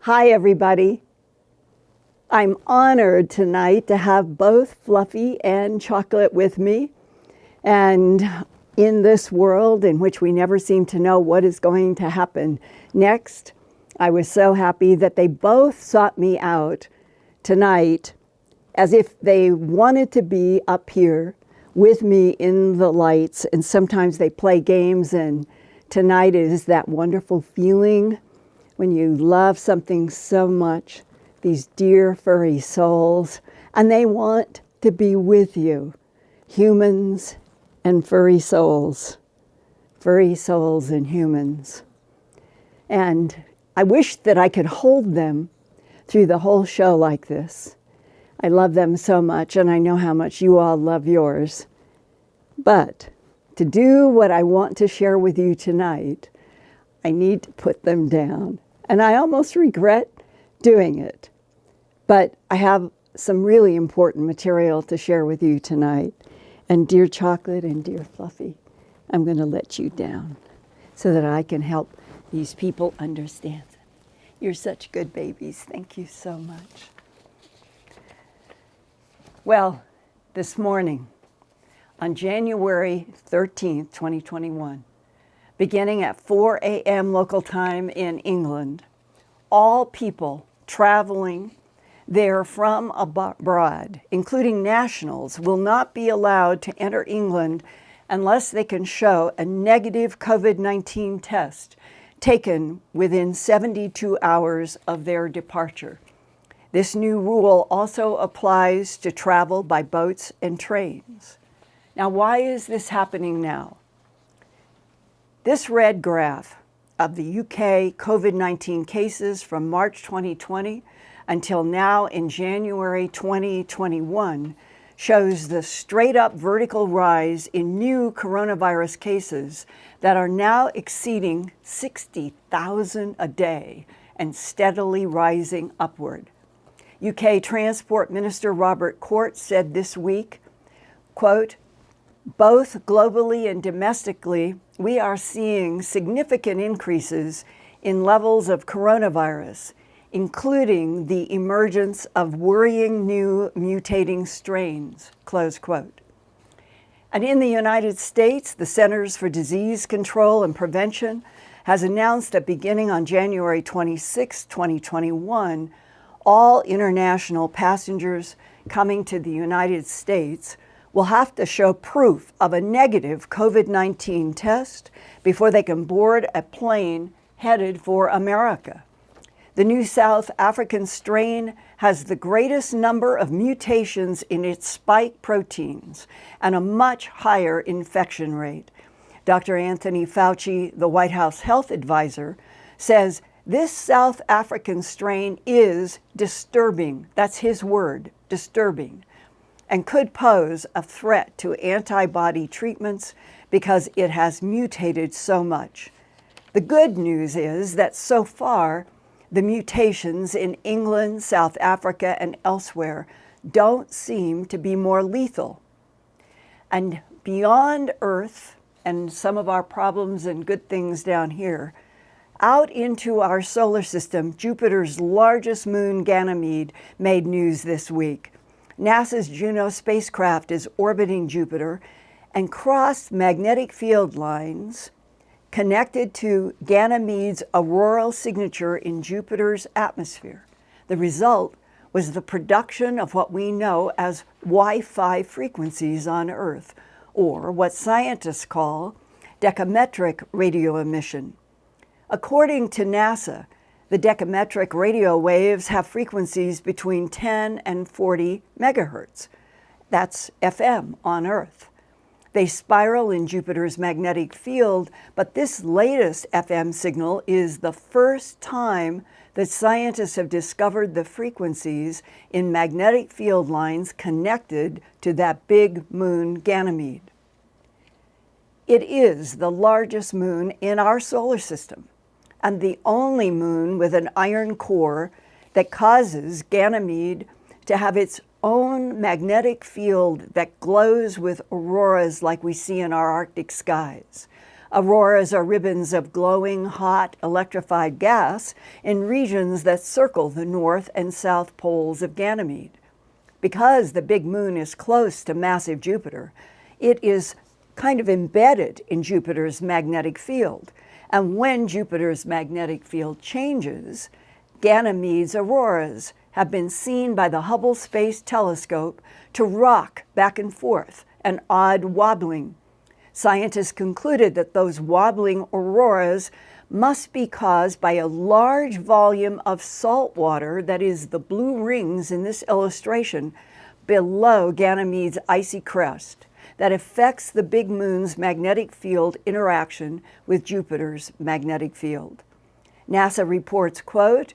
Hi, everybody. I'm honored tonight to have both Fluffy and Chocolate with me. And in this world in which we never seem to know what is going to happen next, I was so happy that they both sought me out tonight as if they wanted to be up here with me in the lights. And sometimes they play games, and tonight is that wonderful feeling when you love something so much, these dear furry souls, and they want to be with you, humans and furry souls and humans. And I wish that I could hold them through the whole show like this. I love them so much, and I know how much you all love yours. But to do what I want to share with you tonight, I need to put them down. And I almost regret doing it. But I have some really important material to share with you tonight. And dear Chocolate and dear Fluffy, I'm going to let you down so that I can help these people understand them. You're such good babies. Thank you so much. Well, this morning, on January 13th, 2021, beginning at 4 a.m. local time in England, all people traveling there from abroad, including nationals, will not be allowed to enter England unless they can show a negative COVID-19 test taken within 72 hours of their departure. This new rule also applies to travel by boats and trains. Now, why is this happening now? This red graph of the UK COVID-19 cases from March 2020 until now in January 2021 shows the straight up vertical rise in new coronavirus cases that are now exceeding 60,000 a day and steadily rising upward. UK Transport Minister Robert Court said this week, quote, "Both globally and domestically, we are seeing significant increases in levels of coronavirus, including the emergence of worrying new mutating strains," close quote. And in the United States, the Centers for Disease Control and Prevention has announced that beginning on January 26, 2021, all international passengers coming to the United States will have to show proof of a negative COVID-19 test before they can board a plane headed for America. The new South African strain has the greatest number of mutations in its spike proteins and a much higher infection rate. Dr. Anthony Faucci, the White House health advisor, says this South African strain is disturbing. That's his word, disturbing, and could pose a threat to antibody treatments because it has mutated so much. The good news is that so far, the mutations in England, South Africa, and elsewhere don't seem to be more lethal. And beyond Earth and some of our problems and good things down here, out into our solar system, Jupiter's largest moon, Ganymede, made news this week. NASA's Juno spacecraft is orbiting Jupiter and crossed magnetic field lines connected to Ganymede's auroral signature in Jupiter's atmosphere. The result was the production of what we know as Wi-Fi frequencies on Earth, or what scientists call decametric radio emission. According to NASA, the decametric radio waves have frequencies between 10 and 40 megahertz. That's FM on Earth. They spiral in Jupiter's magnetic field, but this latest FM signal is the first time that scientists have discovered the frequencies in magnetic field lines connected to that big moon, Ganymede. It is the largest moon in our solar system, and the only moon with an iron core that causes Ganymede to have its own magnetic field that glows with auroras like we see in our Arctic skies. Auroras are ribbons of glowing, hot, electrified gas in regions that circle the north and south poles of Ganymede. Because the big moon is close to massive Jupiter, it is kind of embedded in Jupiter's magnetic field. And when Jupiter's magnetic field changes, Ganymede's auroras have been seen by the Hubble Space Telescope to rock back and forth, an odd wobbling. Scientists concluded that those wobbling auroras must be caused by a large volume of salt water, that is the blue rings in this illustration, below Ganymede's icy crust that affects the big moon's magnetic field interaction with Jupiter's magnetic field. NASA reports, quote,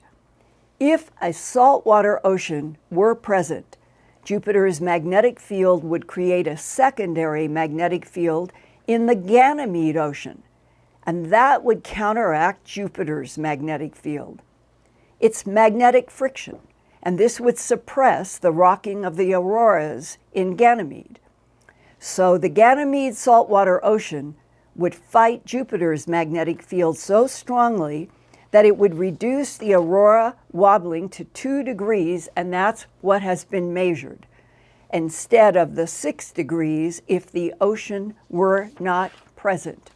"If a saltwater ocean were present, Jupiter's magnetic field would create a secondary magnetic field in the Ganymede Ocean, and that would counteract Jupiter's magnetic field. It's magnetic friction, and this would suppress the rocking of the auroras in Ganymede. So the Ganymede saltwater ocean would fight Jupiter's magnetic field so strongly that it would reduce the aurora wobbling to 2 degrees, and that's what has been measured, instead of the 6 degrees if the ocean were not present.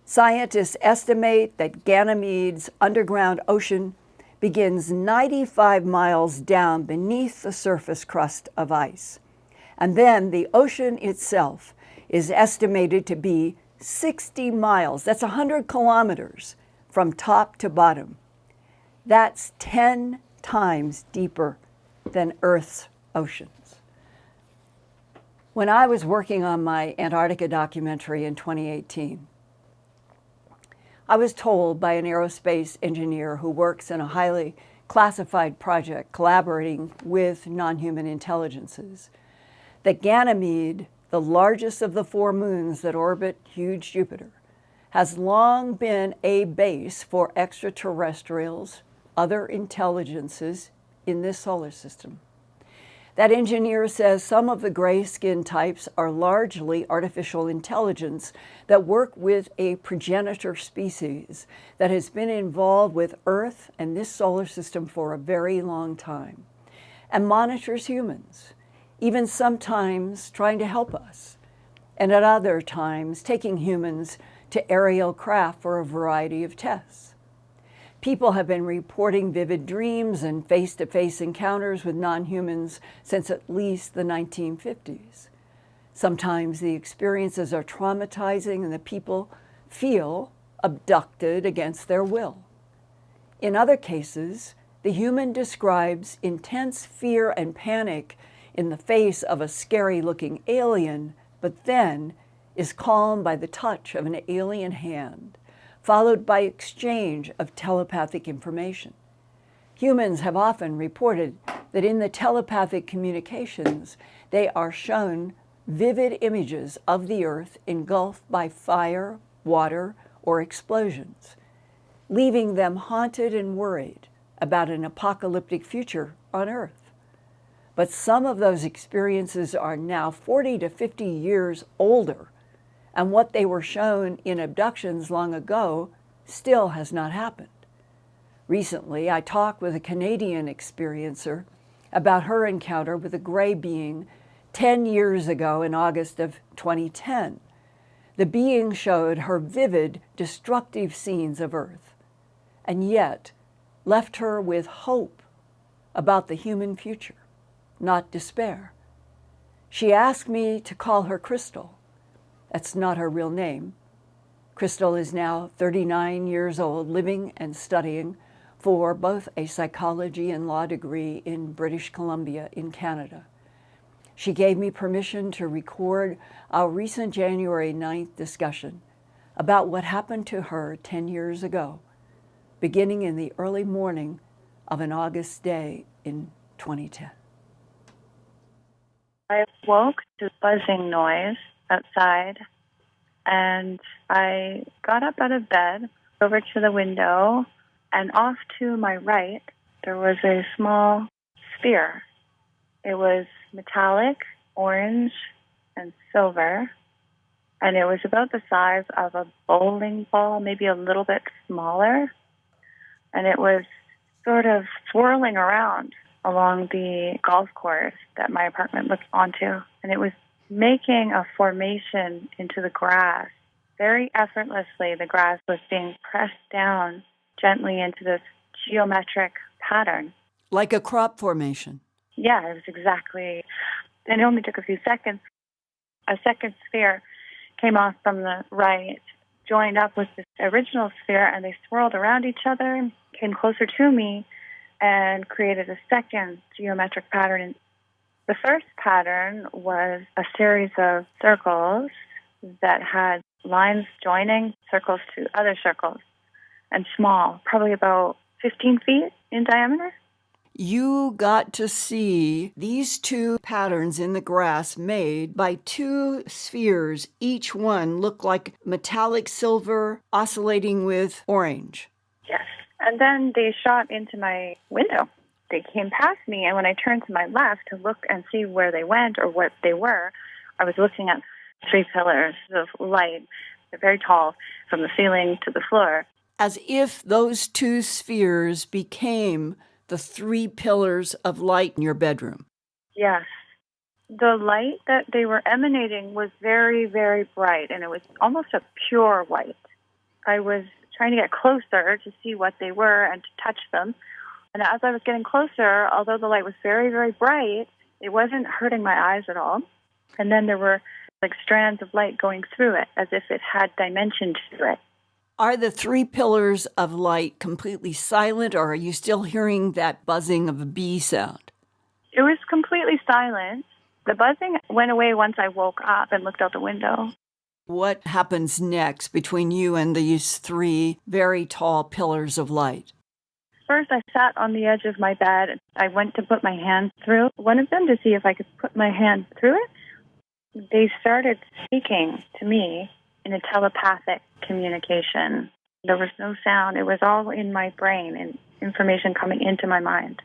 Scientists estimate that Ganymede's underground ocean begins 95 miles down beneath the surface crust of ice. And then the ocean itself is estimated to be 60 miles, that's 100 kilometers, from top to bottom. That's 10 times deeper than Earth's oceans. When I was working on my Antarctica documentary in 2018, I was told by an aerospace engineer who works in a highly classified project collaborating with non-human intelligences that Ganymede, the largest of the 4 moons that orbit huge Jupiter, has long been a base for extraterrestrials, other intelligences in this solar system. That engineer says some of the gray skin types are largely artificial intelligence that work with a progenitor species that has been involved with Earth and this solar system for a very long time and monitors humans, even sometimes trying to help us, and at other times taking humans to aerial craft for a variety of tests. People have been reporting vivid dreams and face-to-face encounters with non-humans since at least the 1950s. Sometimes the experiences are traumatizing and the people feel abducted against their will. In other cases, the human describes intense fear and panic in the face of a scary-looking alien, but then is calmed by the touch of an alien hand, followed by exchange of telepathic information. Humans have often reported that in the telepathic communications, they are shown vivid images of the Earth engulfed by fire, water, or explosions, leaving them haunted and worried about an apocalyptic future on Earth. But some of those experiences are now 40 to 50 years older, and what they were shown in abductions long ago still has not happened. Recently, I talked with a Canadian experiencer about her encounter with a gray being 10 years ago in August of 2010. The being showed her vivid, destructive scenes of Earth, and yet left her with hope about the human future, not despair. She asked me to call her Crystal. That's not her real name. Crystal is now 39 years old, living and studying for both a psychology and law degree in British Columbia in Canada. She gave me permission to record our recent January 9th discussion about what happened to her 10 years ago, beginning in the early morning of an August day in 2010. I woke to buzzing noise outside, and I got up out of bed, over to the window, and off to my right, there was a small sphere. It was metallic, orange, and silver, and it was about the size of a bowling ball, maybe a little bit smaller, and it was sort of swirling around along the golf course that my apartment looked onto, and it was making a formation into the grass. Very effortlessly, the grass was being pressed down gently into this geometric pattern. Like a crop formation. Yeah, it was exactly. And it only took a few seconds. A second sphere came off from the right, joined up with this original sphere, and they swirled around each other, came closer to me, and created a second geometric pattern. The first pattern was a series of circles that had lines joining circles to other circles, and small, probably about 15 feet in diameter. You got to see these two patterns in the grass made by two spheres. Each one looked like metallic silver oscillating with orange. Yes. And then they shot into my window. They came past me, and when I turned to my left to look and see where they went or what they were, I was looking at three pillars of light. They're very tall, from the ceiling to the floor. As if those two spheres became the three pillars of light in your bedroom. Yes. The light that they were emanating was very, very bright, and it was almost a pure white. I was trying to get closer to see what they were and to touch them. And as I was getting closer, although the light was very, very bright, it wasn't hurting my eyes at all. And then there were like strands of light going through it, as if it had dimension to it. Are the three pillars of light completely silent, or are you still hearing that buzzing of a bee sound? It was completely silent. The buzzing went away once I woke up and looked out the window. What happens next between you and these three very tall pillars of light? First, I sat on the edge of my bed. I went to put my hand through one of them to see if I could put my hand through it. They started speaking to me in a telepathic communication. There was no sound. It was all in my brain and information coming into my mind.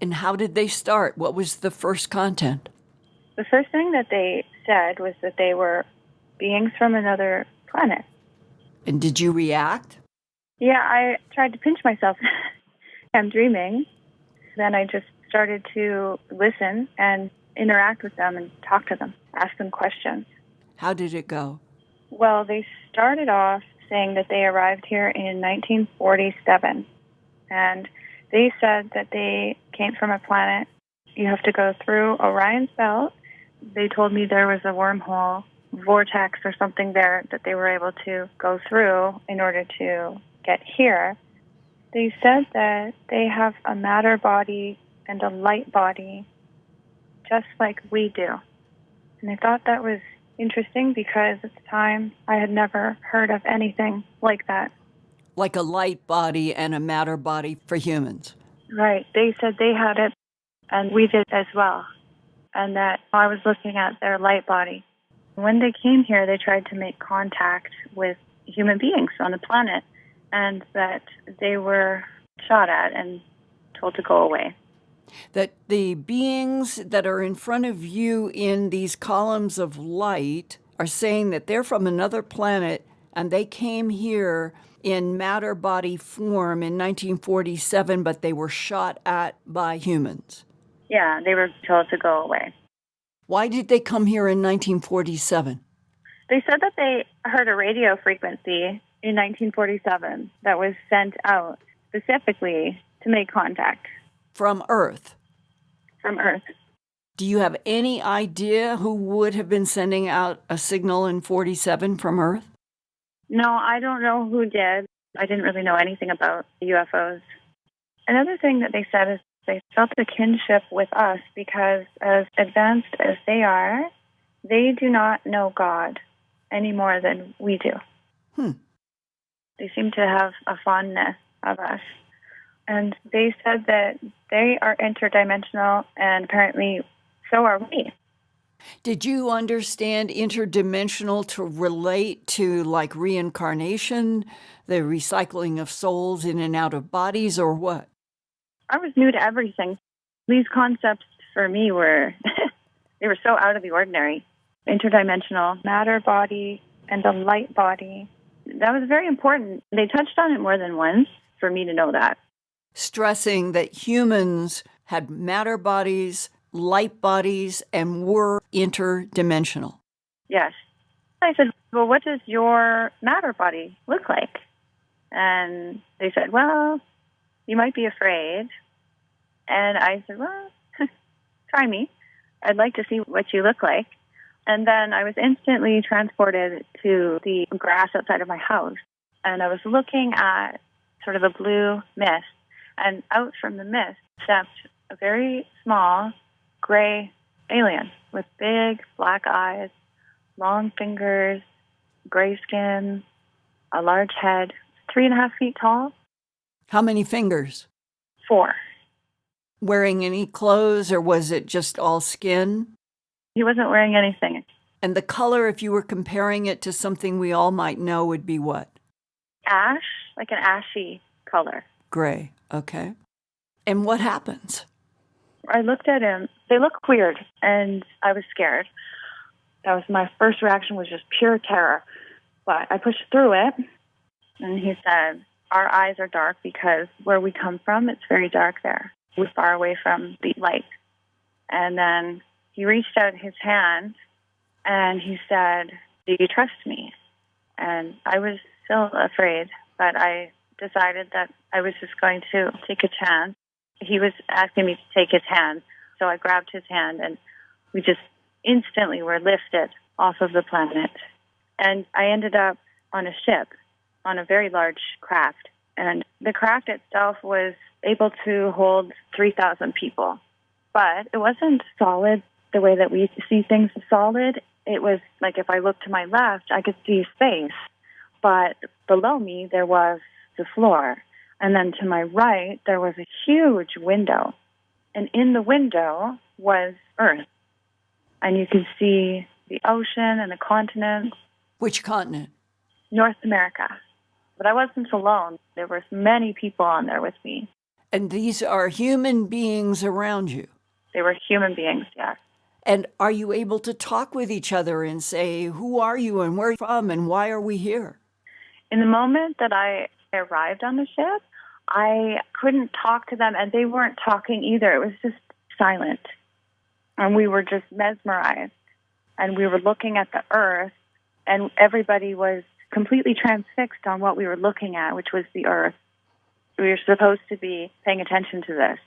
And how did they start? What was the first content? The first thing that they said was that they were beings from another planet. And did you react? Yeah, I tried to pinch myself. I'm dreaming. Then I just started to listen and interact with them and talk to them, ask them questions. How did it go? Well, they started off saying that they arrived here in 1947. And they said that they came from a planet. You have to go through Orion's belt. They told me there was a wormhole, vortex or something there that they were able to go through in order to get here. They said that they have a matter body and a light body, just like we do. And I thought that was interesting because at the time I had never heard of anything like that. Like a light body and a matter body for humans. Right. They said they had it, and we did as well. And that I was looking at their light body. When they came here, they tried to make contact with human beings on the planet, and that they were shot at and told to go away. That the beings that are in front of you in these columns of light are saying that they're from another planet and they came here in matter body form in 1947, but they were shot at by humans. Yeah, they were told to go away. Why did they come here in 1947? They said that they heard a radio frequency in 1947 that was sent out specifically to make contact. From Earth? From Earth. Do you have any idea who would have been sending out a signal in 47 from Earth? No, I don't know who did. I didn't really know anything about UFOs. Another thing that they said is they felt a kinship with us because as advanced as they are, they do not know God any more than we do. They seem to have a fondness of us. And they said that they are interdimensional, and apparently so are we. Did you understand interdimensional to relate to like reincarnation, the recycling of souls in and out of bodies, or what? I was new to everything. These concepts for me were, they were so out of the ordinary. interdimensional matter body and a light body. That was very important. They touched on it more than once for me to know that. Stressing that humans had matter bodies, light bodies, and were interdimensional. Yes. I said, well, what does your matter body look like? And they said, well, you might be afraid. And I said, well, try me. I'd like to see what you look like. And then I was instantly transported to the grass outside of my house. And I was looking at sort of a blue mist. And out from the mist stepped a very small gray alien with big black eyes, long fingers, gray skin, a large head, 3.5 feet tall. How many fingers? 4. Wearing any clothes, or was it just all skin? He wasn't wearing anything. And the color, if you were comparing it to something we all might know, would be what? Ash, like an ashy color. Gray, okay. And what happens? I looked at him. They look weird, and I was scared. That was my first reaction, was just pure terror. But I pushed through it, and he said, our eyes are dark because where we come from, it's very dark there. We're far away from the light. And then he reached out his hand, and he said, do you trust me? And I was still afraid, but I decided that I was just going to take a chance. He was asking me to take his hand, so I grabbed his hand, and we just instantly were lifted off of the planet. And I ended up on a ship, on a very large craft. And the craft itself was able to hold 3,000 people. But it wasn't solid the way that we see things as solid. It was like if I looked to my left, I could see space. But below me, there was the floor. And then to my right, there was a huge window. And in the window was Earth. And you could see the ocean and the continents. Which continent? North America. But I wasn't alone. There were many people on there with me. And these are human beings around you? They were human beings, yes. And are you able to talk with each other and say, who are you and where are you from and why are we here? In the moment that I arrived on the ship, I couldn't talk to them, and they weren't talking either. It was just silent. And we were just mesmerized. And we were looking at the Earth, and everybody was completely transfixed on what we were looking at, which was the Earth. We were supposed to be paying attention to this.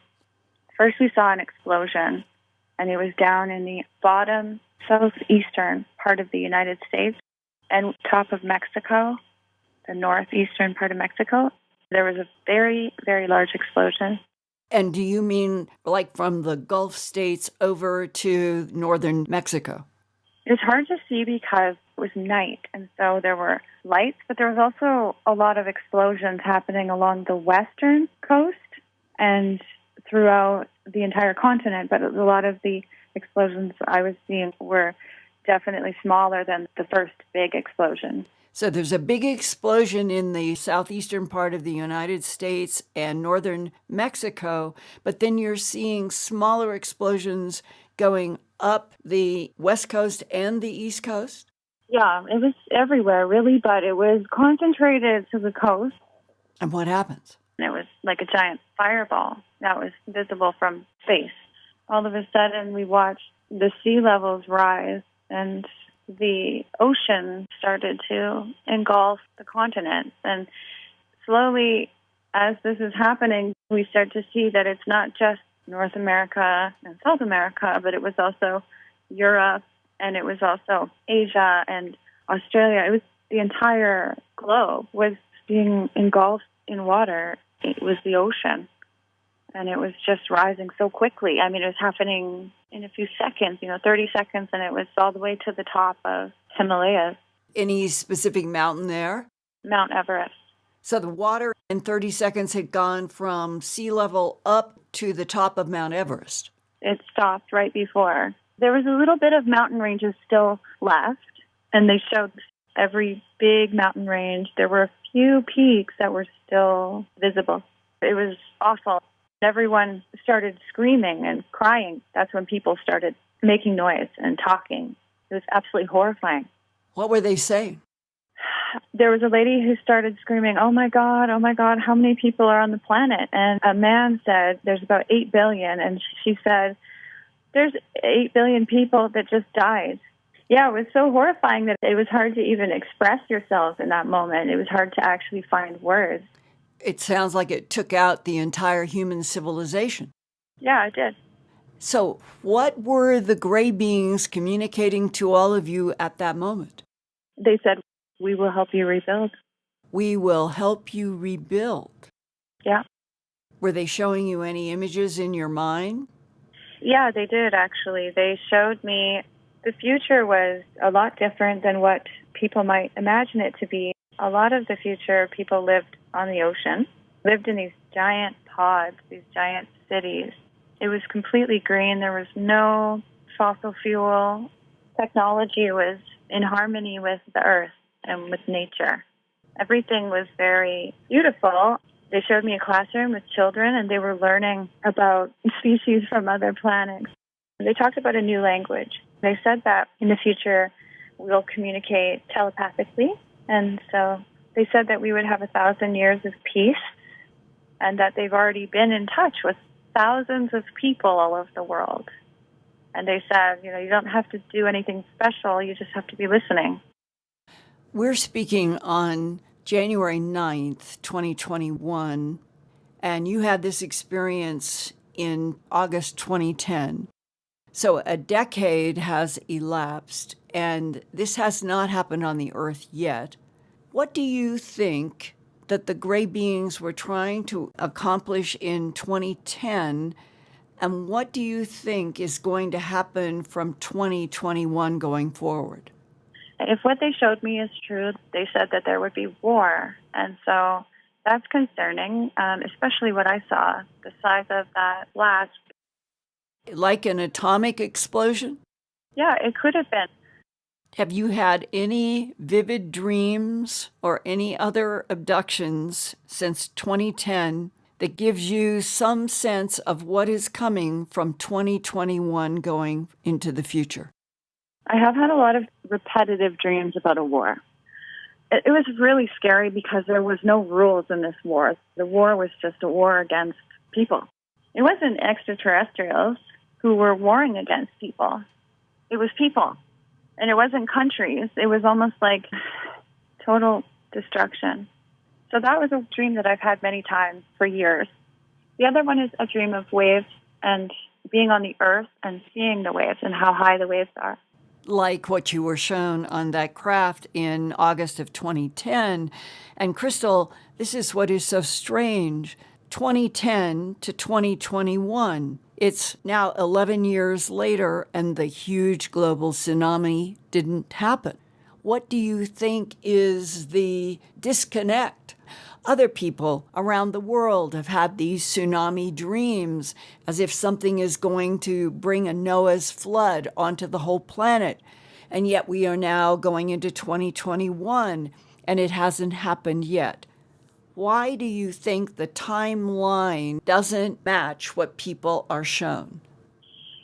First, we saw an explosion, and it was down in the bottom southeastern part of the United States and top of Mexico, the northeastern part of Mexico. There was a very, very large explosion. And do you mean like from the Gulf states over to northern Mexico? It's hard to see because it was night, and so there were lights, but there was also a lot of explosions happening along the western coast and throughout the entire continent, but a lot of the explosions I was seeing were definitely smaller than the first big explosion. So there's a big explosion in the southeastern part of the United States and northern Mexico, but then you're seeing smaller explosions going up the west coast and the east coast? Yeah, it was everywhere, really, but it was concentrated to the coast. And what happens? It was like a giant fireball that was visible from space. All of a sudden, we watched the sea levels rise, and the ocean started to engulf the continent. And slowly, as this is happening, we start to see that it's not just North America and South America, but it was also Europe, and it was also Asia and Australia. It was the entire globe was being engulfed in water. It was the ocean, and it was just rising so quickly. I mean, it was happening in a few seconds, 30 seconds, and it was all the way to the top of Himalayas. Any specific mountain there? Mount Everest. So the water in 30 seconds had gone from sea level up to the top of Mount Everest. It stopped right before. There was a little bit of mountain ranges still left, and they showed every big mountain range. There were a few peaks that were still visible. It was awful. Everyone started screaming and crying. That's when people started making noise and talking. It was absolutely horrifying. What were they saying? There was a lady who started screaming, oh my God, how many people are on the planet? And a man said, there's about 8 billion. And she said, there's 8 billion people that just died. Yeah, it was so horrifying that it was hard to even express yourself in that moment. It was hard to actually find words. It sounds like it took out the entire human civilization. Yeah, it did. So what were the gray beings communicating to all of you at that moment? They said, we will help you rebuild. We will help you rebuild. Yeah. Were they showing you any images in your mind? Yeah, they did, actually. They showed me the future was a lot different than what people might imagine it to be. A lot of the future, people lived on the ocean, lived in these giant pods, these giant cities. It was completely green. There was no fossil fuel. Technology was in harmony with the earth and with nature. Everything was very beautiful. They showed me a classroom with children, and they were learning about species from other planets. They talked about a new language. They said that in the future we'll communicate telepathically, and so they said that we would have 1,000 years of peace, and that they've already been in touch with thousands of people all over the world. And they said, you don't have to do anything special, you just have to be listening. We're speaking on January 9th, 2021, and you had this experience in August 2010. So a decade has elapsed, and this has not happened on the Earth yet. What do you think that the gray beings were trying to accomplish in 2010, and what do you think is going to happen from 2021 going forward? If what they showed me is true, they said that there would be war. And so that's concerning, especially what I saw, the size of that blast. Like an atomic explosion? Yeah, it could have been. Have you had any vivid dreams or any other abductions since 2010 that gives you some sense of what is coming from 2021 going into the future? I have had a lot of repetitive dreams about a war. It was really scary because there was no rules in this war. The war was just a war against people. It wasn't extraterrestrials who were warring against people. It was people. And it wasn't countries. It was almost like total destruction. So that was a dream that I've had many times for years. The other one is a dream of waves and being on the earth and seeing the waves and how high the waves are. Like what you were shown on that craft in August of 2010. And Crystal, this is what is so strange. 2010 to 2021. It's now 11 years later, and the huge global tsunami didn't happen. What do you think is the disconnect? Other people around the world have had these tsunami dreams, as if something is going to bring a Noah's flood onto the whole planet. And yet we are now going into 2021, and it hasn't happened yet. Why do you think the timeline doesn't match what people are shown?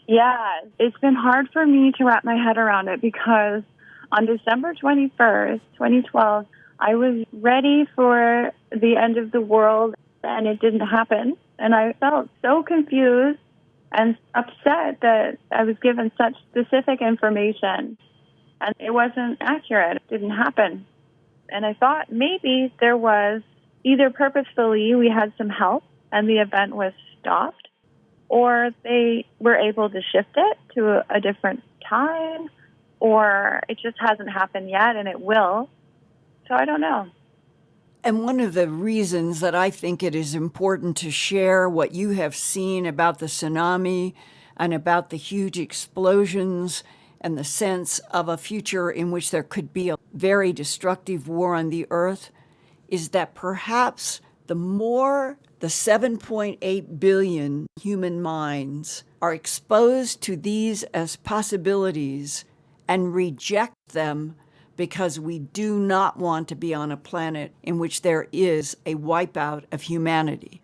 Yeah, it's been hard for me to wrap my head around it because on December 21st, 2012, I was ready for the end of the world, and it didn't happen. And I felt so confused and upset that I was given such specific information, and it wasn't accurate. It didn't happen. And I thought maybe there was either purposefully we had some help and the event was stopped, or they were able to shift it to a different time, or it just hasn't happened yet and it will. So I don't know. And one of the reasons that I think it is important to share what you have seen about the tsunami and about the huge explosions and the sense of a future in which there could be a very destructive war on the earth is that perhaps the more the 7.8 billion human minds are exposed to these as possibilities and reject them because we do not want to be on a planet in which there is a wipeout of humanity,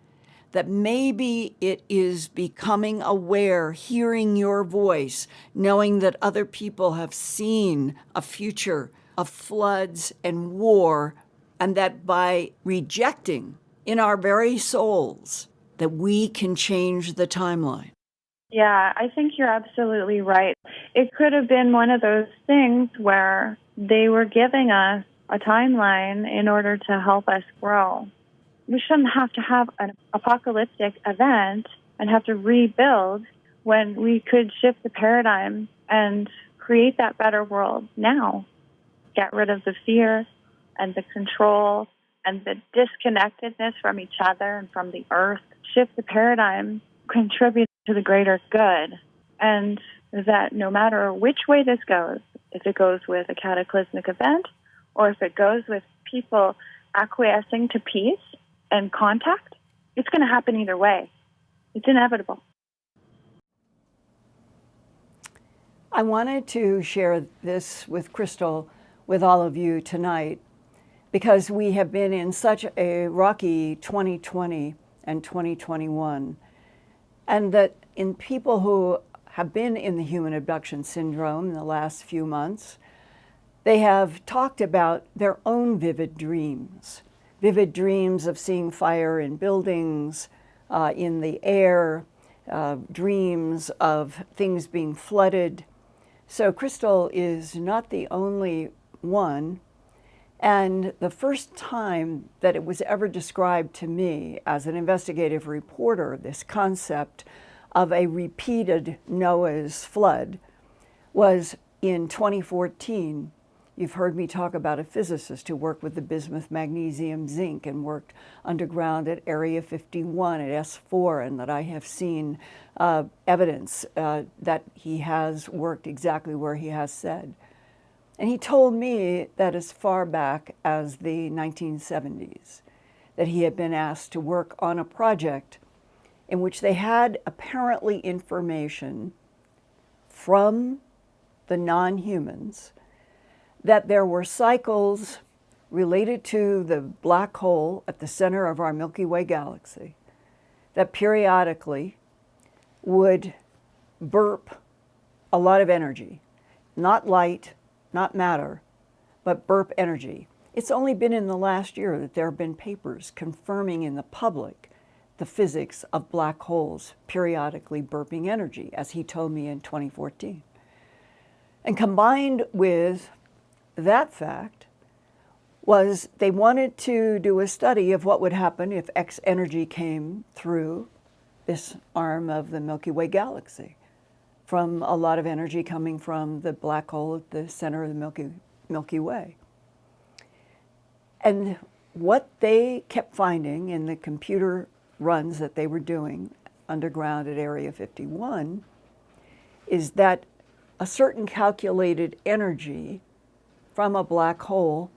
that maybe it is becoming aware, hearing your voice, knowing that other people have seen a future of floods and war, and that by rejecting in our very souls that we can change the timeline. Yeah, I think you're absolutely right. It could have been one of those things where they were giving us a timeline in order to help us grow. We shouldn't have to have an apocalyptic event and have to rebuild when we could shift the paradigm and create that better world now. Get rid of the fear and the control and the disconnectedness from each other and from the earth. Shift the paradigm, contribute to the greater good. And that no matter which way this goes, if it goes with a cataclysmic event or if it goes with people acquiescing to peace and contact, it's going to happen either way. It's inevitable. I wanted to share this with Crystal, with all of you tonight, because we have been in such a rocky 2020 and 2021, and that in people who have been in the human abduction syndrome in the last few months, they have talked about their own vivid dreams of seeing fire in buildings, in the air, dreams of things being flooded. So Crystal is not the only one. And the first time that it was ever described to me as an investigative reporter, this concept of a repeated Noah's flood, was in 2014. You've heard me talk about a physicist who worked with the bismuth, magnesium, zinc, and worked underground at Area 51 at S4, and that I have seen evidence that he has worked exactly where he has said. And he told me that as far back as the 1970s, that he had been asked to work on a project in which they had apparently information from the non-humans that there were cycles related to the black hole at the center of our Milky Way galaxy that periodically would burp a lot of energy, not light, not matter, but burp energy. It's only been in the last year that there have been papers confirming in the public the physics of black holes periodically burping energy, as he told me in 2014. And combined with that fact was they wanted to do a study of what would happen if X energy came through this arm of the Milky Way galaxy, from a lot of energy coming from the black hole at the center of the Milky Way. And what they kept finding in the computer runs that they were doing underground at Area 51 is that a certain calculated energy from a black hole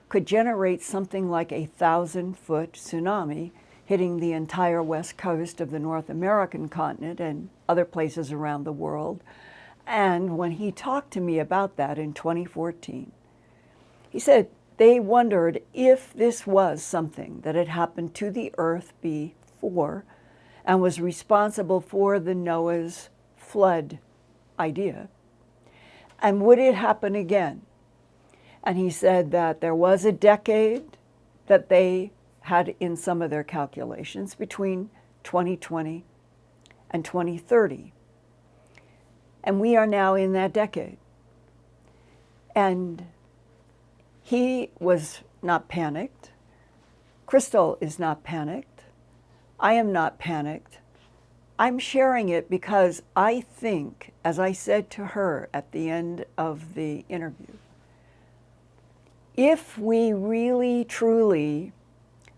could generate something like a 1,000-foot tsunami hitting the entire west coast of the North American continent and other places around the world. And when he talked to me about that in 2014, he said they wondered if this was something that had happened to the Earth before and was responsible for the Noah's flood idea. And would it happen again? And he said that there was a decade that they had in some of their calculations between 2020 and 2030. And we are now in that decade. And he was not panicked. Crystal is not panicked. I am not panicked. I'm sharing it because I think, as I said to her at the end of the interview, if we really, truly,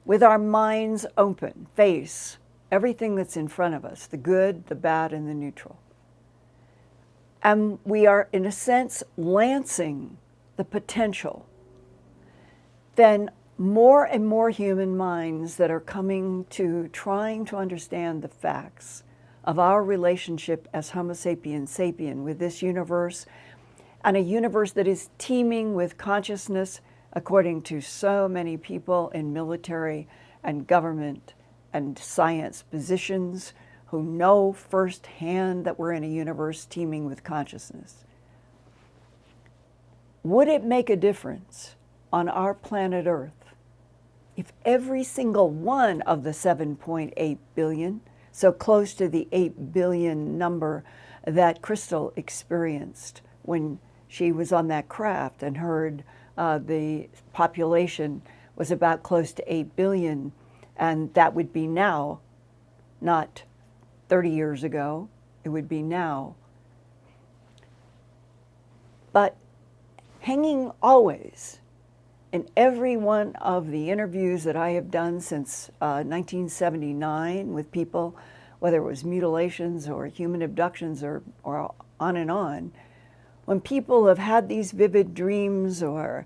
with our minds open, face everything that's in front of us, the good, the bad, and the neutral, and we are, in a sense, lancing the potential, then more and more human minds that are coming to trying to understand the facts of our relationship as Homo sapiens sapien with this universe, and a universe that is teeming with consciousness, according to so many people in military and government and science physicians who know firsthand that we're in a universe teeming with consciousness. Would it make a difference on our planet Earth if every single one of the 7.8 billion, so close to the 8 billion number that Crystal experienced when she was on that craft and heard the population was about close to 8 billion, and that would be now, not 30 years ago, it would be now. But hanging always in every one of the interviews that I have done since 1979 with people, whether it was mutilations or human abductions or on and on, when people have had these vivid dreams or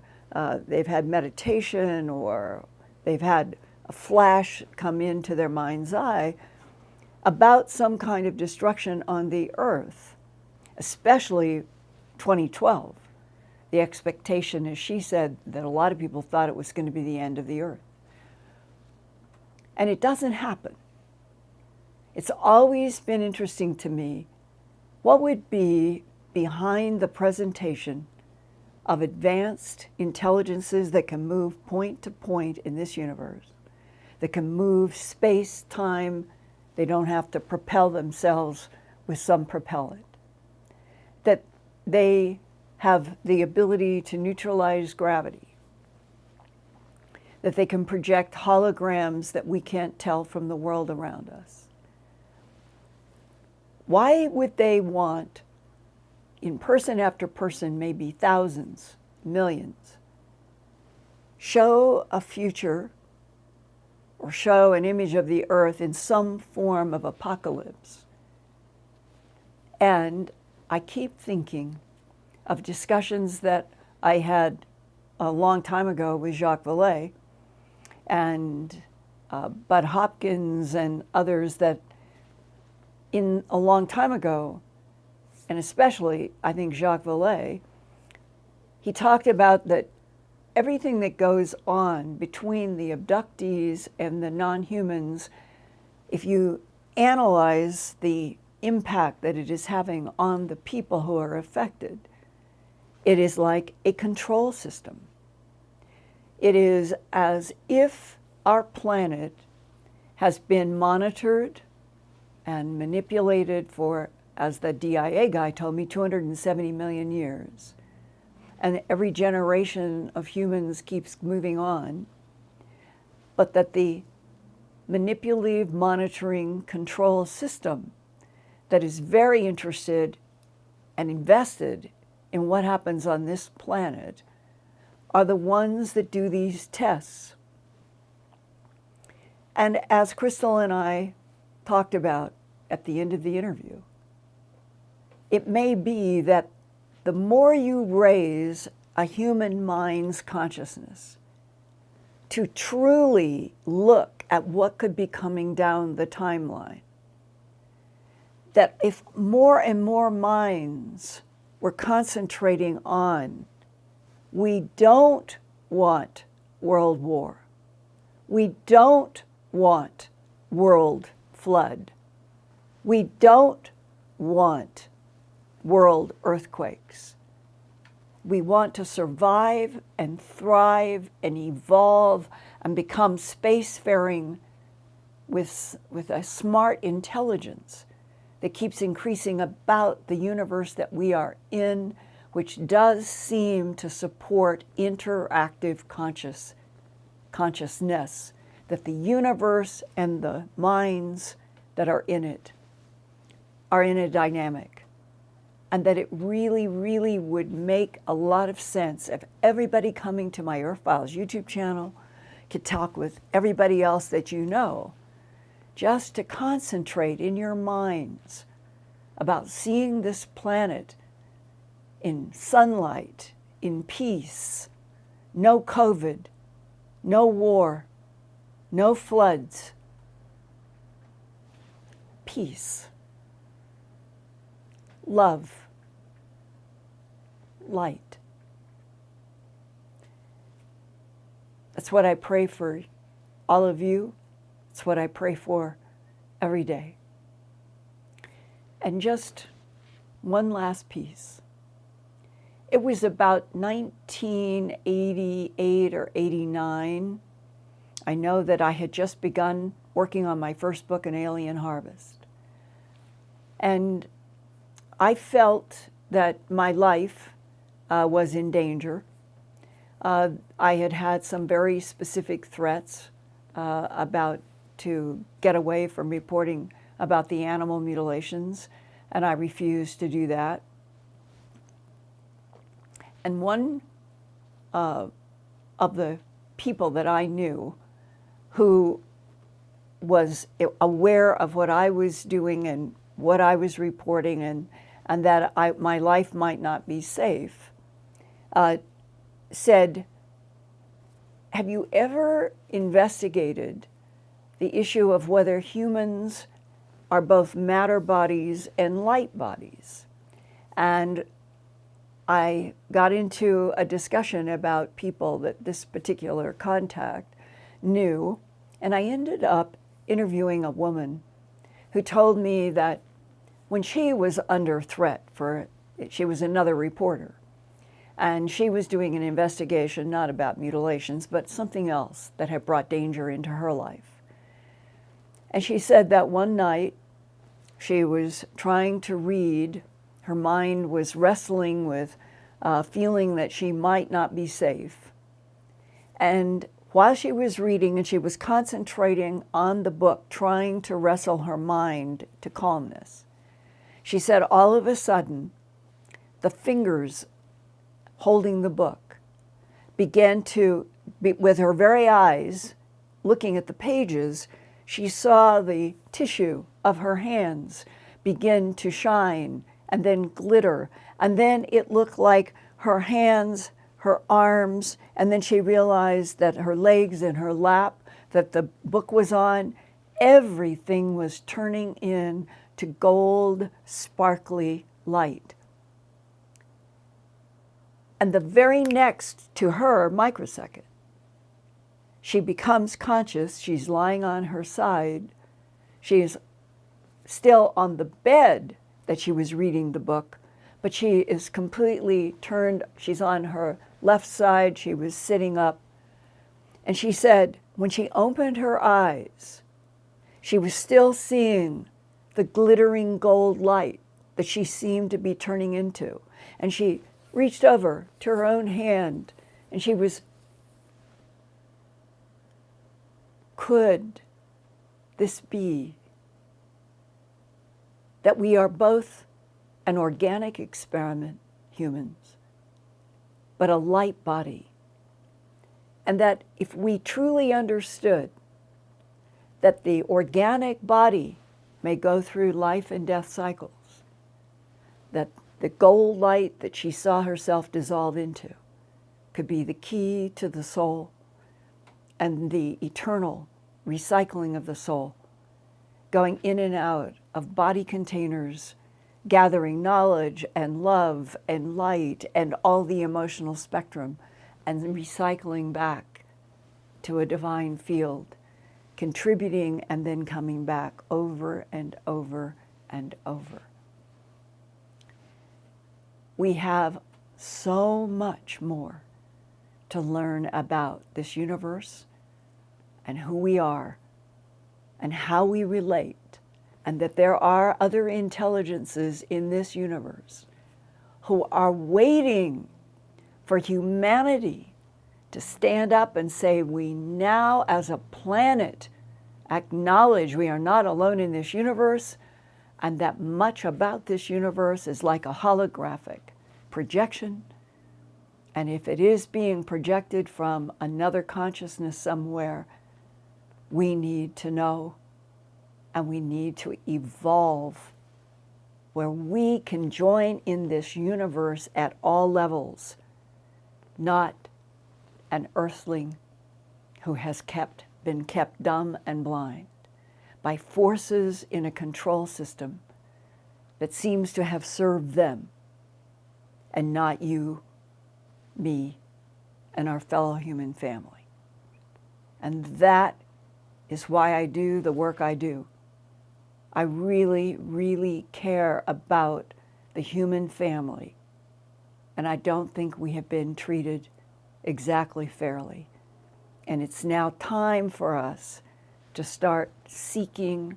they've had meditation or they've had a flash come into their mind's eye about some kind of destruction on the earth, especially 2012. The expectation, as she said, that a lot of people thought it was going to be the end of the earth. And it doesn't happen. It's always been interesting to me what would be behind the presentation of advanced intelligences that can move point to point in this universe, that can move space, time. They don't have to propel themselves with some propellant, that they have the ability to neutralize gravity, that they can project holograms that we can't tell from the world around us. Why would they want, in person after person, maybe thousands, millions, show a future or show an image of the earth in some form of apocalypse? And I keep thinking of discussions that I had a long time ago with Jacques Vallée and Bud Hopkins and others, that in a long time ago, and especially I think Jacques Vallée, he talked about that everything that goes on between the abductees and the non-humans, if you analyze the impact that it is having on the people who are affected, it is like a control system. It is as if our planet has been monitored and manipulated for, as the DIA guy told me, 270 million years. And every generation of humans keeps moving on, but that the manipulative monitoring control system that is very interested and invested in what happens on this planet are the ones that do these tests. And as Crystal and I talked about at the end of the interview, it may be that the more you raise a human mind's consciousness to truly look at what could be coming down the timeline, that if more and more minds were concentrating on, we don't want world war, we don't want world flood, we don't want world earthquakes. We want to survive and thrive and evolve and become spacefaring with a smart intelligence that keeps increasing about the universe that we are in, which does seem to support interactive consciousness, that the universe and the minds that are in it are in a dynamic. And that it really, really would make a lot of sense if everybody coming to my Earthfiles YouTube channel could talk with everybody else that you know, just to concentrate in your minds about seeing this planet in sunlight, in peace, no COVID, no war, no floods, peace, love, light. That's what I pray for all of you. It's what I pray for every day. And just one last piece. It was about 1988 or 89. I know that I had just begun working on my first book, An Alien Harvest. And I felt that my life was in danger. I had had some very specific threats about to get away from reporting about the animal mutilations, and I refused to do that. And one of the people that I knew who was aware of what I was doing and what I was reporting, and that my life might not be safe, said, have you ever investigated the issue of whether humans are both matter bodies and light bodies? And I got into a discussion about people that this particular contact knew, and I ended up interviewing a woman who told me that when she was under threat she was another reporter, and she was doing an investigation not about mutilations, but something else that had brought danger into her life. And she said that one night she was trying to read, her mind was wrestling with feeling that she might not be safe. And while she was reading and she was concentrating on the book, trying to wrestle her mind to calmness, she said all of a sudden, the fingers holding the book began to, with her very eyes, looking at the pages, she saw the tissue of her hands begin to shine and then glitter. And then it looked like her hands, her arms, and then she realized that her legs and her lap that the book was on, everything was turning in to gold, sparkly light. And the very next to her microsecond, she becomes conscious, she's lying on her side, she is still on the bed that she was reading the book, but she is completely turned, she's on her left side, she was sitting up. And she said, when she opened her eyes, she was still seeing the glittering gold light that she seemed to be turning into. And she reached over to her own hand, and she was, could this be that we are both an organic experiment, humans, but a light body? And that if we truly understood that the organic body may go through life and death cycles, that the gold light that she saw herself dissolve into could be the key to the soul and the eternal recycling of the soul, going in and out of body containers, gathering knowledge and love and light and all the emotional spectrum, and recycling back to a divine field, contributing and then coming back over and over and over. We have so much more to learn about this universe and who we are and how we relate, and that there are other intelligences in this universe who are waiting for humanity to stand up and say, we now as a planet acknowledge we are not alone in this universe, and that much about this universe is like a holographic projection. And if it is being projected from another consciousness somewhere, we need to know, and we need to evolve where we can join in this universe at all levels, not an earthling who has been kept dumb and blind by forces in a control system that seems to have served them and not you, me, and our fellow human family. And that is why I do the work I do. I really, really care about the human family, and I don't think we have been treated exactly fairly. And it's now time for us to start seeking.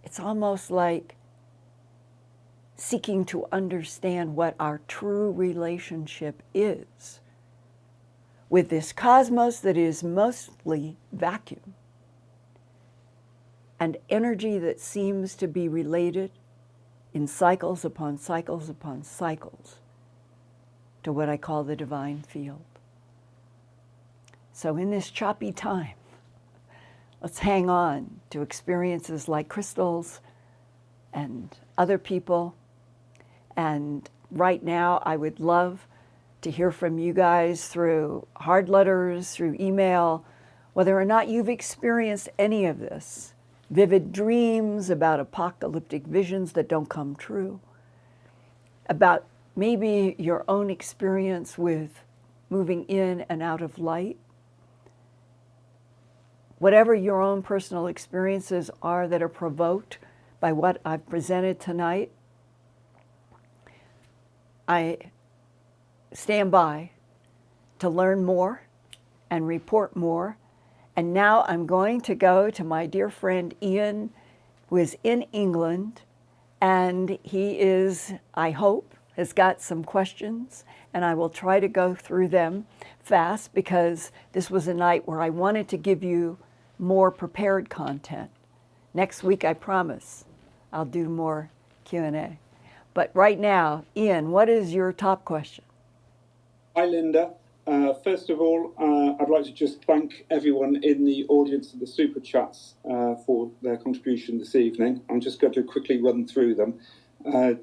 It's almost like seeking to understand what our true relationship is with this cosmos that is mostly vacuum and energy that seems to be related in cycles upon cycles upon cycles to what I call the divine field. So in this choppy time, let's hang on to experiences like crystals and other people. And right now, I would love to hear from you guys through hard letters, through email, whether or not you've experienced any of this. Vivid dreams about apocalyptic visions that don't come true, about maybe your own experience with moving in and out of light. Whatever your own personal experiences are that are provoked by what I've presented tonight, I stand by to learn more and report more. And now I'm going to go to my dear friend Ian, who is in England, and he is, I hope, has got some questions, and I will try to go through them fast because this was a night where I wanted to give you more prepared content. Next week, I promise, I'll do more Q&A. But right now, Ian, what is your top question? Hi, Linda. First of all, I'd like to just thank everyone in the audience and the super chats for their contribution this evening. I'm just going to quickly run through them.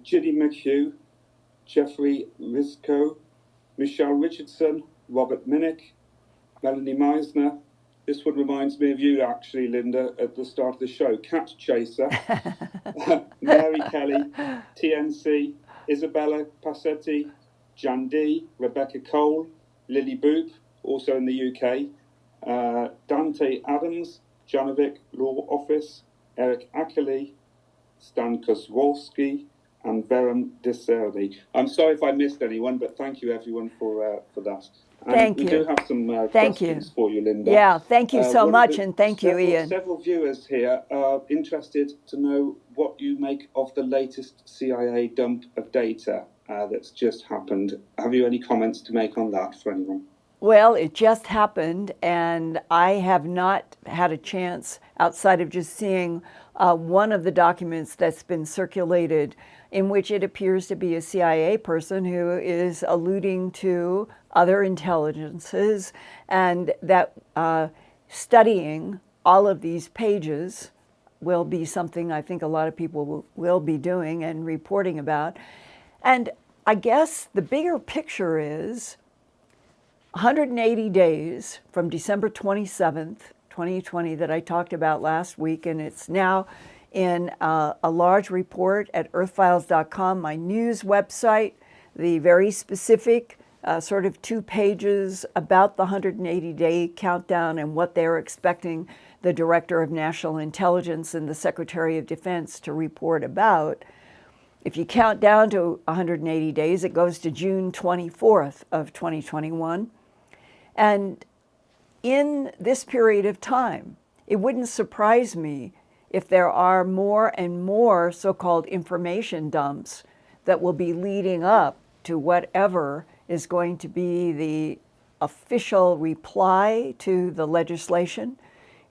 Ginny McHugh, Jeffrey Risco, Michelle Richardson, Robert Minnick, Melanie Meisner. This one reminds me of you, actually, Linda, at the start of the show. Cat Chaser, Mary Kelly, TNC, Isabella Passetti, Jan D, Rebecca Cole, Lily Boop, also in the UK, Dante Adams, Janovic Law Office, Eric Ackley, Stan Kozłowski, and Verum Deserdi. I'm sorry if I missed anyone, but thank you everyone for that. And thank you. We do have some questions for you, Linda. Yeah, thank you so much, and thank you, Ian. Several viewers here are interested to know what you make of the latest CIA dump of data that's just happened. Have you any comments to make on that for anyone? Well, it just happened, and I have not had a chance, outside of just seeing one of the documents that's been circulated, in which it appears to be a CIA person who is alluding to other intelligences, and that studying all of these pages will be something I think a lot of people will be doing and reporting about. And I guess the bigger picture is 180 days from December 27th, 2020, that I talked about last week, and it's now in a large report at earthfiles.com, my news website, the very specific sort of 2 pages about the 180-day countdown and what they're expecting the Director of National Intelligence and the Secretary of Defense to report about. If you count down to 180 days, it goes to June 24th of 2021. And in this period of time, it wouldn't surprise me if there are more and more so-called information dumps that will be leading up to whatever is going to be the official reply to the legislation.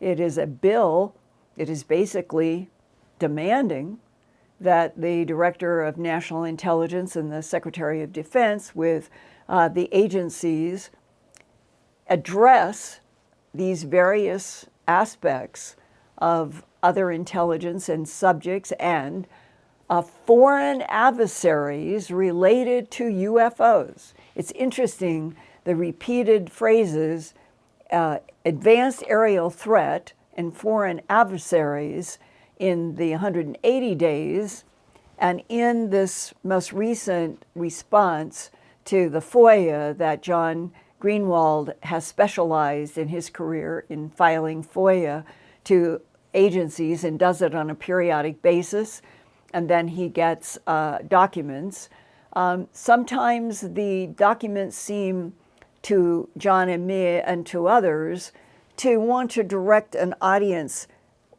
It is a bill. It is basically demanding that the Director of National Intelligence and the Secretary of Defense with the agencies address these various aspects of other intelligence and subjects and foreign adversaries related to UFOs. It's interesting, the repeated phrases, advanced aerial threat and foreign adversaries in the 180 days, and in this most recent response to the FOIA that John Greenwald has specialized in his career in filing FOIA to agencies and does it on a periodic basis. And then he gets documents. Sometimes the documents seem to John and me and to others to want to direct an audience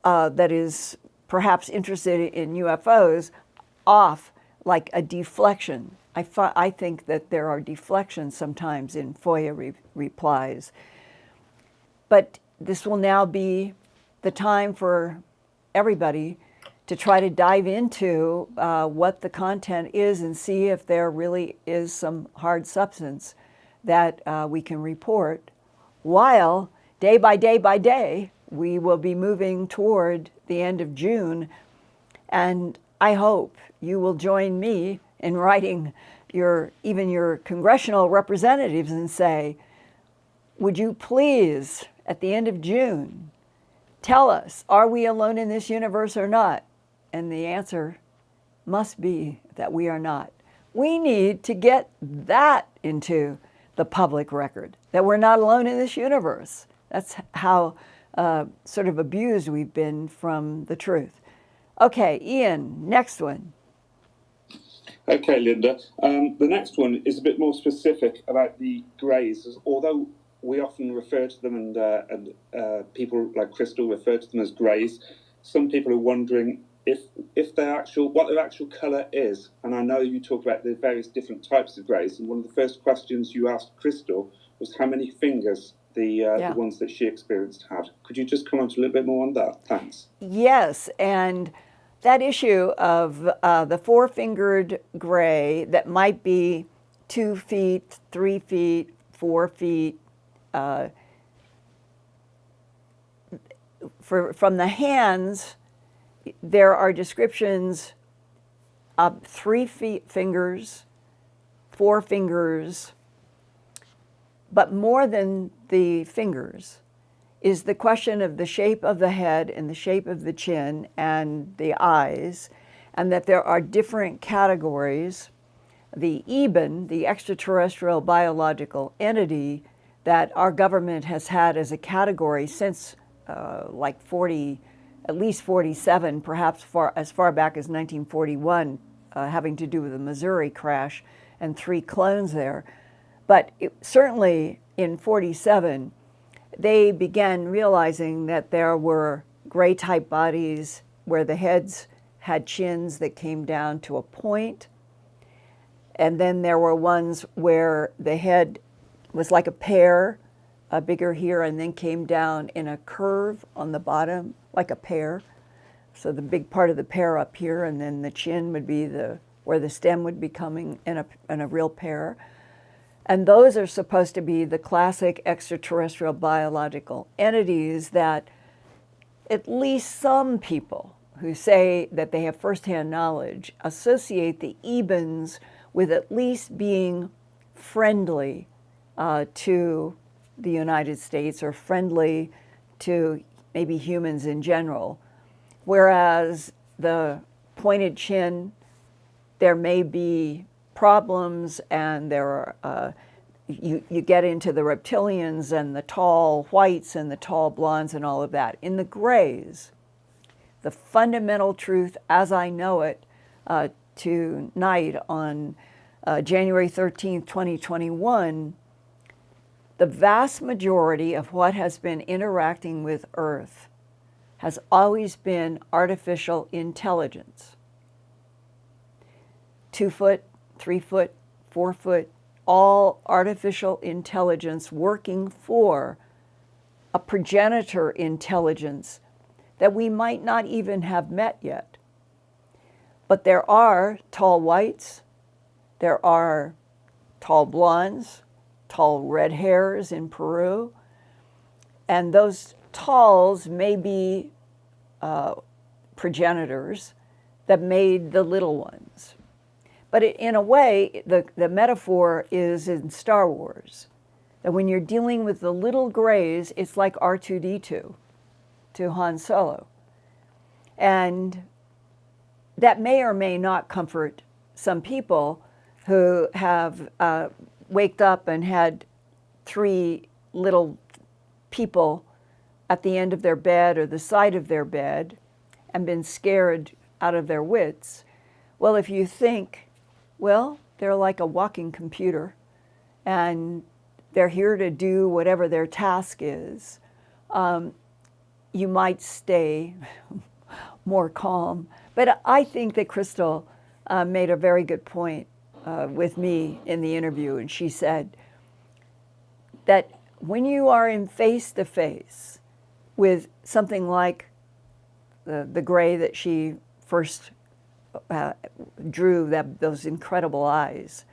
that is perhaps interested in UFOs off like a deflection. I think that there are deflections sometimes in FOIA replies. But this will now be the time for everybody to try to dive into what the content is and see if there really is some hard substance that we can report, while day by day by day, we will be moving toward the end of June. And I hope you will join me in writing even your congressional representatives and say, would you please, at the end of June, tell us, are we alone in this universe or not? And the answer must be that we are not. We need to get that into the public record, that we're not alone in this universe. That's how sort of abused we've been from the truth. Okay, Ian, next one. Okay, Linda. The next one is a bit more specific about the greys. Although we often refer to them, and people like Crystal refer to them as greys, some people are wondering what their actual colour is. And I know you talked about the various different types of greys, and one of the first questions you asked Crystal was how many fingers the ones that she experienced had. Could you just comment a little bit more on that? Thanks. Yes, and that issue of the four-fingered gray that might be 2 feet, 3 feet, 4 feet, from the hands, there are descriptions of 3 fingers, 4 fingers, but more than the fingers is the question of the shape of the head and the shape of the chin and the eyes, and that there are different categories. The EBIN, the extraterrestrial biological entity, that our government has had as a category since at least 47, perhaps as far back as 1941, having to do with the Missouri crash and 3 clones there. But certainly in 47, they began realizing that there were gray-type bodies where the heads had chins that came down to a point, and then there were ones where the head was like a pear, bigger here, and then came down in a curve on the bottom, like a pear. So the big part of the pear up here, and then the chin would be where the stem would be coming in a real pear. And those are supposed to be the classic extraterrestrial biological entities that at least some people who say that they have firsthand knowledge associate the EBINs with at least being friendly to the United States or friendly to maybe humans in general. Whereas the pointed chin, there may be problems, and there are, you get into the reptilians and the tall whites and the tall blondes and all of that. In the grays, the fundamental truth as I know it tonight on January 13th, 2021, the vast majority of what has been interacting with Earth has always been artificial intelligence. 2 foot, 3 foot, 4 foot, all artificial intelligence working for a progenitor intelligence that we might not even have met yet. But there are tall whites, there are tall blondes, tall red hairs in Peru, and those talls may be progenitors that made the little ones. But in a way, the metaphor is in Star Wars, that when you're dealing with the little grays, it's like R2-D2 to Han Solo. And that may or may not comfort some people who have waked up and had three little people at the end of their bed or the side of their bed and been scared out of their wits. Well, if you think, well, they're like a walking computer and they're here to do whatever their task is, you might stay more calm. But I think that Crystal made a very good point with me in the interview, and she said that when you are in face-to-face with something like the gray that she first drew, those incredible eyes,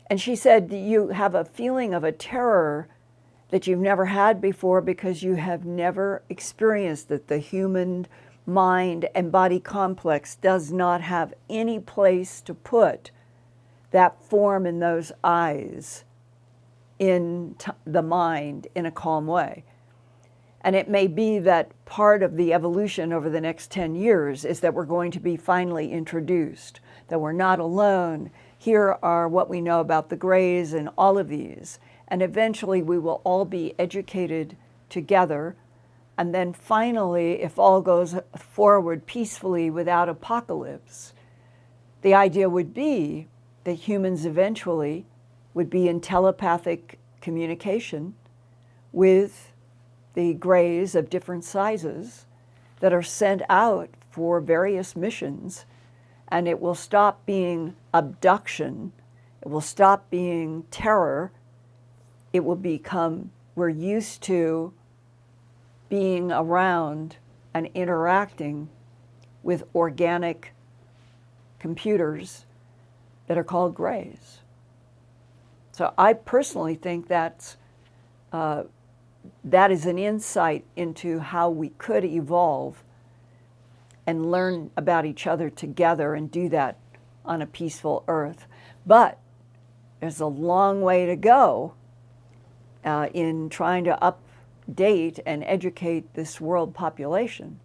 and she said you have a feeling of a terror that you've never had before because you have never experienced that the human mind and body complex does not have any place to put that form in those eyes in the mind in a calm way. And it may be that part of the evolution over the next 10 years is that we're going to be finally introduced, that we're not alone. Here are what we know about the grays and all of these. And eventually we will all be educated together. And then finally, if all goes forward peacefully without apocalypse, the idea would be that humans eventually would be in telepathic communication with the grays of different sizes that are sent out for various missions. And it will stop being abduction. It will stop being terror. It will become, we're used to being around and interacting with organic computers that are called grays. So I personally think that is an insight into how we could evolve and learn about each other together and do that on a peaceful earth. But there's a long way to go in trying to update and educate this world population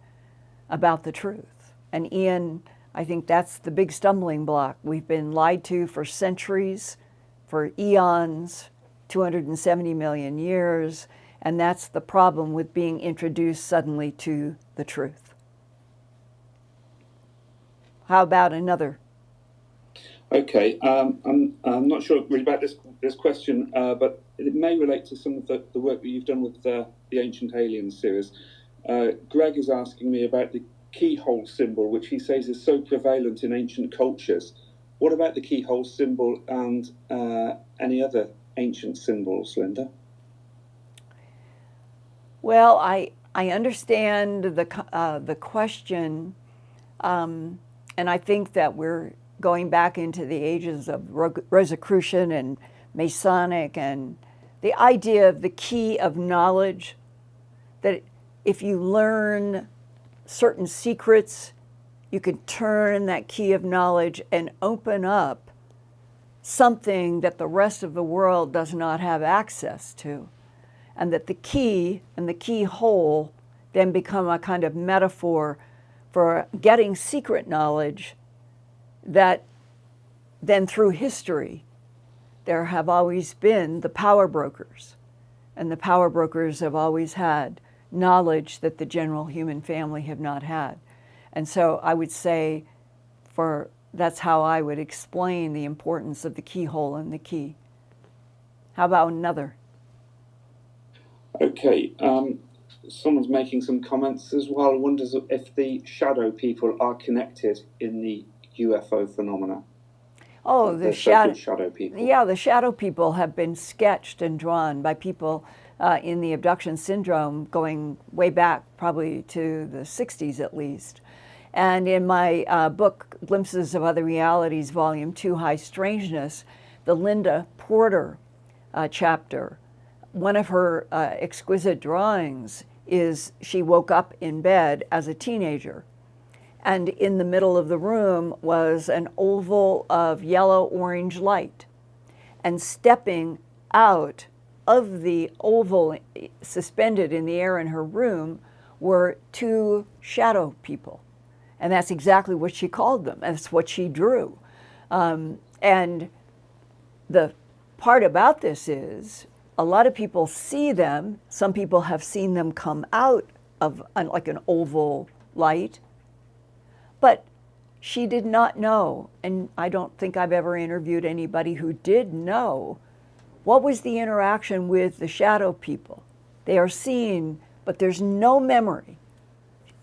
about the truth. And Ian, I think that's the big stumbling block. We've been lied to for centuries, for eons, 270 million years, and that's the problem with being introduced suddenly to the truth. How about another? Okay, I'm not sure really about this question, but it may relate to some of the work that you've done with the Ancient Aliens series. Greg is asking me about the keyhole symbol, which he says is so prevalent in ancient cultures. What about the keyhole symbol and any other ancient symbols, Linda? Well, I understand the question, and I think that we're going back into the ages of Rosicrucian and Masonic, and the idea of the key of knowledge, that if you learn certain secrets, you can turn that key of knowledge and open up something that the rest of the world does not have access to. And that the key and the keyhole then become a kind of metaphor for getting secret knowledge that then through history, there have always been the power brokers. And the power brokers have always had knowledge that the general human family have not had. And so I would say that's how I would explain the importance of the keyhole and the key. How about another? Okay, someone's making some comments as well. Wonders if the shadow people are connected in the UFO phenomena. Oh, the shadow people. Yeah, the shadow people have been sketched and drawn by people in the abduction syndrome going way back, probably to the 60s at least. And in my book, Glimpses of Other Realities, Volume 2, High Strangeness, the Linda Porter chapter, one of her exquisite drawings is she woke up in bed as a teenager. And in the middle of the room was an oval of yellow-orange light. And stepping out of the oval suspended in the air in her room were two shadow people. And that's exactly what she called them. That's what she drew. And the part about this is a lot of people see them. Some people have seen them come out of like an oval light. But she did not know, and I don't think I've ever interviewed anybody who did know, what was the interaction with the shadow people. They are seen, but there's no memory.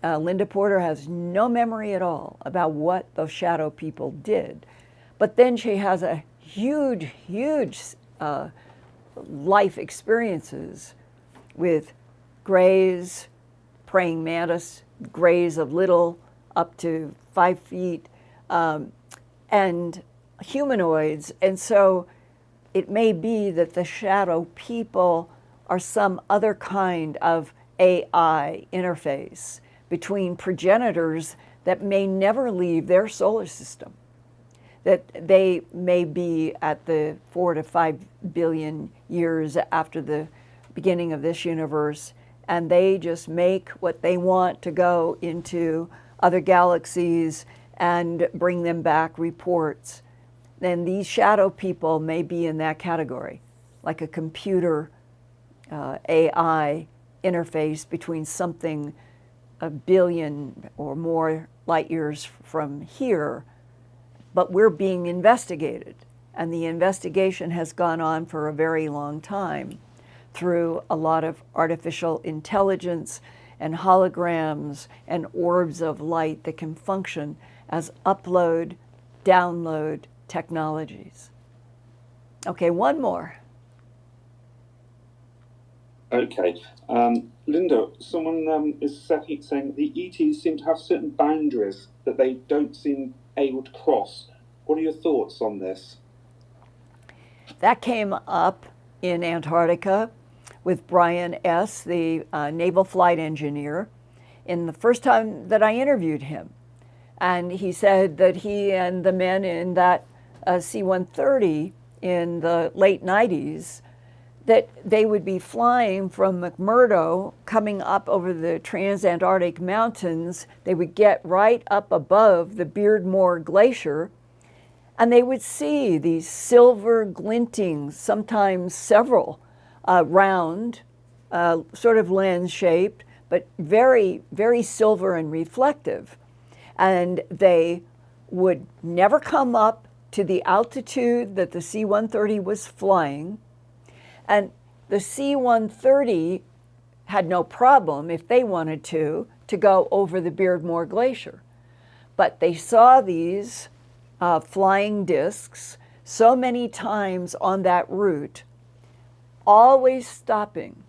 Linda Porter has no memory at all about what those shadow people did. But then she has a huge life experiences with grays, praying mantis, grays of little up to 5 feet, and humanoids. And so it may be that the shadow people are some other kind of AI interface between progenitors that may never leave their solar system, that they may be at the 4 to 5 billion years after the beginning of this universe, and they just make what they want to go into other galaxies and bring them back reports. And these shadow people may be in that category, like a computer AI interface between something a billion or more light years from here, but we're being investigated. And the investigation has gone on for a very long time through a lot of artificial intelligence and holograms and orbs of light that can function as upload, download technologies. Okay, one more. Okay. Linda, someone is saying the ETs seem to have certain boundaries that they don't seem able to cross. What are your thoughts on this? That came up in Antarctica with Brian S., the naval flight engineer, in the first time that I interviewed him. And he said that he and the men in that C-130 in the late 90s, that they would be flying from McMurdo, coming up over the Transantarctic Mountains. They would get right up above the Beardmore Glacier, and they would see these silver glinting, sometimes several, round, sort of lens-shaped, but very, very silver and reflective. And they would never come up to the altitude that the C-130 was flying. And the C-130 had no problem, if they wanted to go over the Beardmore Glacier. But they saw these flying discs so many times on that route, always stopping,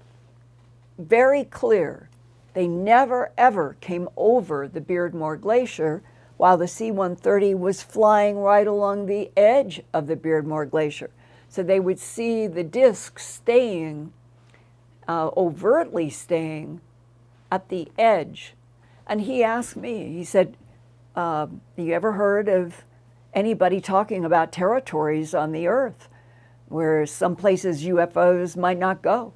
very clear. They never, ever came over the Beardmore Glacier while the C-130 was flying right along the edge of the Beardmore Glacier. So they would see the discs staying, overtly staying at the edge. And he asked me, he said, you ever heard of anybody talking about territories on the Earth where some places UFOs might not go?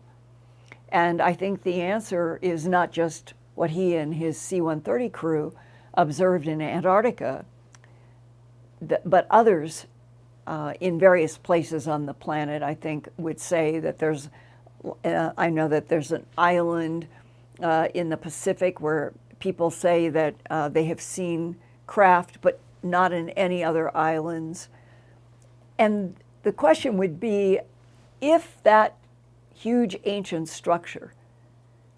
And I think the answer is not just what he and his C-130 crew observed in Antarctica, but others in various places on the planet, I think, would say that there's, I know that there's an island in the Pacific where people say that they have seen craft, but not in any other islands. And the question would be, if that huge ancient structure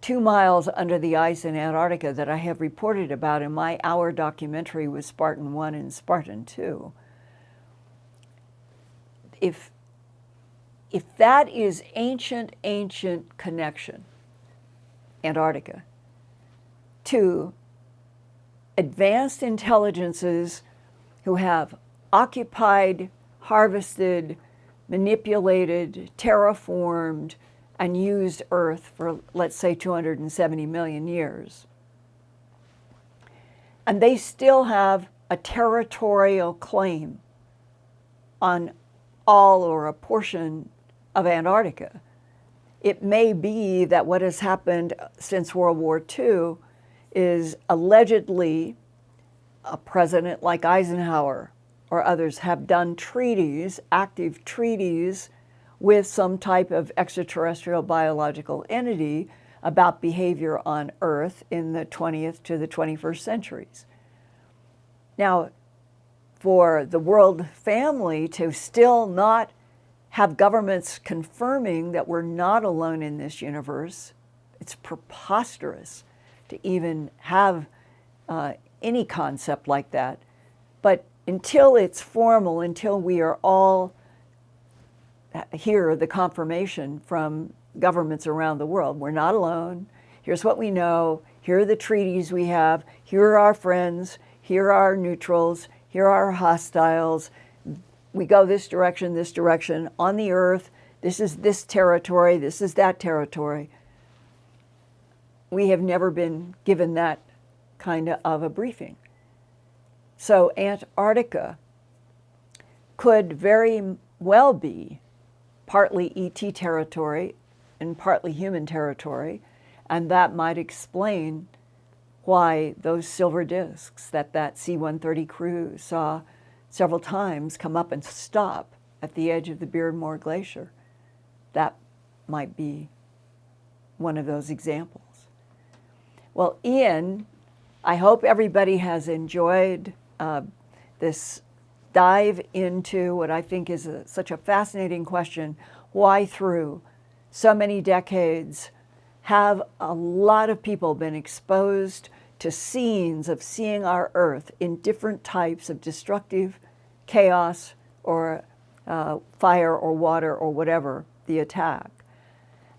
2 miles under the ice in Antarctica that I have reported about in my hour documentary with Spartan 1 and Spartan 2, if that is ancient connection, Antarctica, to advanced intelligences who have occupied, harvested, manipulated, terraformed, and used Earth for, let's say, 270 million years. And they still have a territorial claim on all or a portion of Antarctica. It may be that what has happened since World War II is allegedly a president like Eisenhower or others have done treaties, active treaties, with some type of extraterrestrial biological entity about behavior on Earth in the 20th to the 21st centuries. Now, for the world family to still not have governments confirming that we're not alone in this universe, it's preposterous to even have any concept like that. But until it's formal, until we are all hear the confirmation from governments around the world, we're not alone, here's what we know, here are the treaties we have, here are our friends, here are our neutrals, here are our hostiles, we go this direction, on the Earth, this is this territory, this is that territory. We have never been given that kind of a briefing. So Antarctica could very well be partly ET territory and partly human territory, and that might explain why those silver discs that C-130 crew saw several times come up and stop at the edge of the Beardmore Glacier. That might be one of those examples. Well, Ian, I hope everybody has enjoyed this dive into what I think is such a fascinating question. Why through so many decades have a lot of people been exposed to scenes of seeing our Earth in different types of destructive chaos or fire or water or whatever the attack?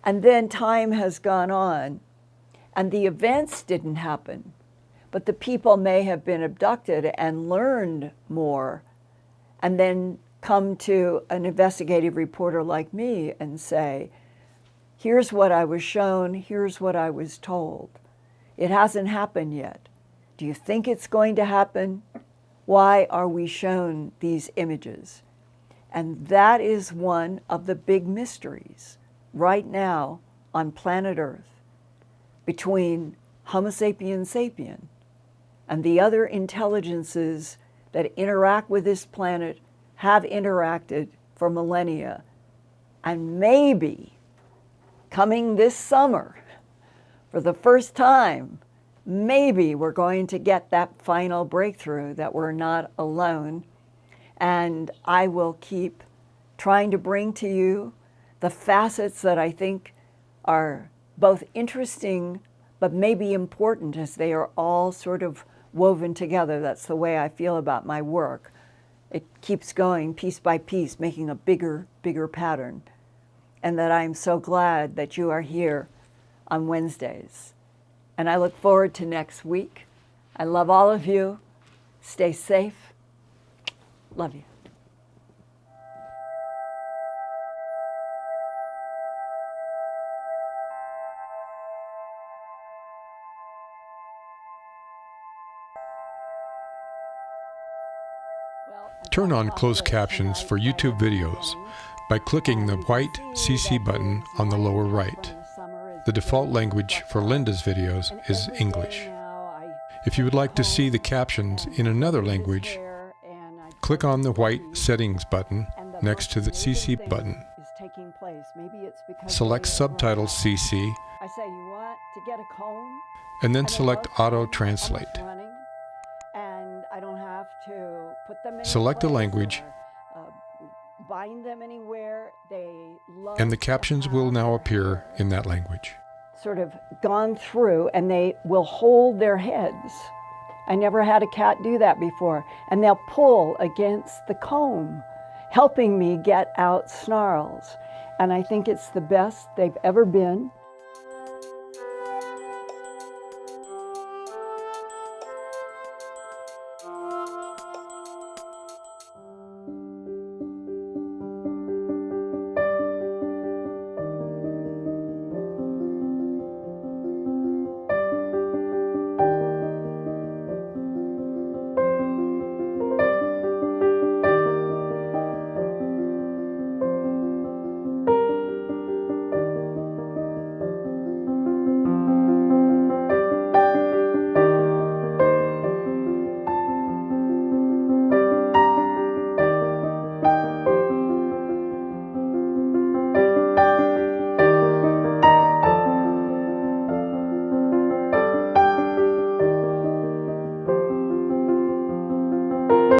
And then time has gone on and the events didn't happen, but the people may have been abducted and learned more and then come to an investigative reporter like me and say, here's what I was shown, here's what I was told. It hasn't happened yet. Do you think it's going to happen? Why are we shown these images? And that is one of the big mysteries right now on planet Earth between Homo sapiens sapien and the other intelligences that interact with this planet, have interacted for millennia, and maybe coming this summer, for the first time, maybe we're going to get that final breakthrough that we're not alone. And I will keep trying to bring to you the facets that I think are both interesting but maybe important as they are all sort of woven together. That's the way I feel about my work. It keeps going piece by piece, making a bigger pattern. And that I'm so glad that you are here on Wednesdays. And I look forward to next week. I love all of you. Stay safe. Love you. Turn on closed captions for YouTube videos by clicking the white CC button on the lower right. The default language for Linda's videos is English. If you would like to see the captions in another language, click on the white settings button next to the CC button. Select Subtitles CC and then select Auto Translate. Select a language and the captions will now appear in that language. Sort of gone through and they will hold their heads. I never had a cat do that before. And they'll pull against the comb, helping me get out snarls. And I think it's the best they've ever been.